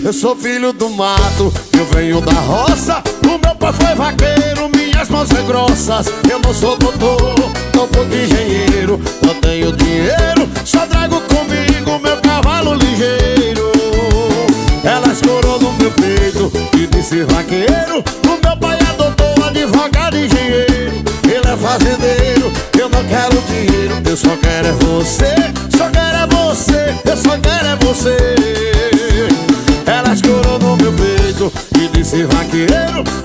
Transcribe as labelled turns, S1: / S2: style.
S1: Eu sou filho do mato, eu venho da roça. O meu pai foi vaqueiro, minhas mãos são grossas. Eu não sou doutor, não sou engenheiro. Não tenho dinheiro, só trago comigo meu cavalo ligeiro. Ela escorou no meu peito e disse vaqueiro. O meu pai é doutor, advogado, engenheiro. Ele é fazendeiro, eu não quero dinheiro. Eu só quero é você, só quero é você. Eu só quero é você. Ela escorou no meu peito e disse vaqueiro.